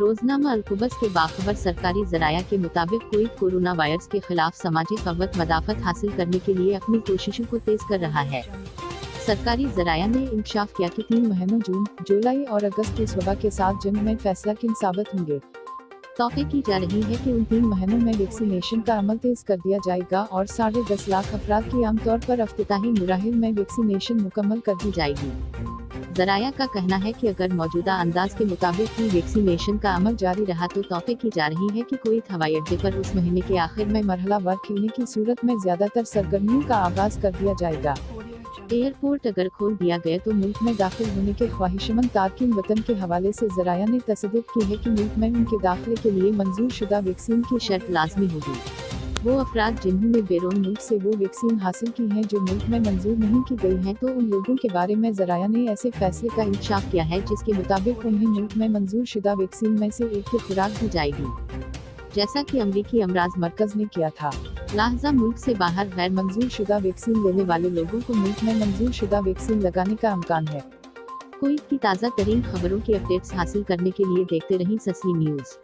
रोजनामा अल-कुबस के बाखबर सरकारी ज़राया के मुताबिक कुवैत कोरोना वायरस के खिलाफ समाजी क़व्वत मदाफ़त हासिल करने के लिए अपनी कोशिशों को तेज कर रहा है। सरकारी ज़राया ने इंकशाफ किया कि 3 महीनों जून, जुलाई और अगस्त इस वबा के साथ जंग में फैसला किन साबित होंगे। तौक़े की जा रही है कि उन 3 महीनों में वैक्सीनेशन का अमल तेज कर दिया जाएगा और 10.5 लाख अफराद की आमतौर पर इफ्तिताही मराहिल में वैक्सीनेशन मुकम्मल कर दी जाएगी। ज़राया का कहना है कि अगर मौजूदा अंदाज के मुताबिक ही वैक्सीनेशन का अमल जारी रहा तो तौक़े की जा रही है कि कुवैत हवाई अड्डे पर उस महीने के आखिर में मरहला वार खिलने की सूरत में ज़्यादातर सरगर्मियों का आगाज़ कर दिया जाएगा। एयरपोर्ट अगर खोल दिया गया तो मुल्क में दाखिल होने के ख्वाहिशमंद तारकीन वतन के हवाले से ज़राया ने तस्दीक की है कि मुल्क में उनके दाखिले के लिए मंजूर शुदा वैक्सीन की शर्त लाजमी होगी। वो अफराद जिन्होंने बैरून मुल्क से वो वैक्सीन हासिल की हैं जो मुल्क में मंजूर नहीं की गई हैं, तो उन लोगों के बारे में ज़राया ने ऐसे फैसले का इंकशाफ किया है जिसके मुताबिक उन्हें मुल्क में मंजूर शुदा वैक्सीन में से एक की खुराक दी जाएगी, जैसा कि अमरीकी अमराज मरकज़ ने किया था। लिहाजा मुल्क से बाहर गैर मंजूर शुदा वैक्सीन लेने वाले लोगों को मुल्क में मंजूर शुदा वैक्सीन लगाने का इम्कान है। कुवैत की ताज़ा तरीन खबरों की अपडेट्स हासिल करने के लिए देखते रहें सस्ली न्यूज़।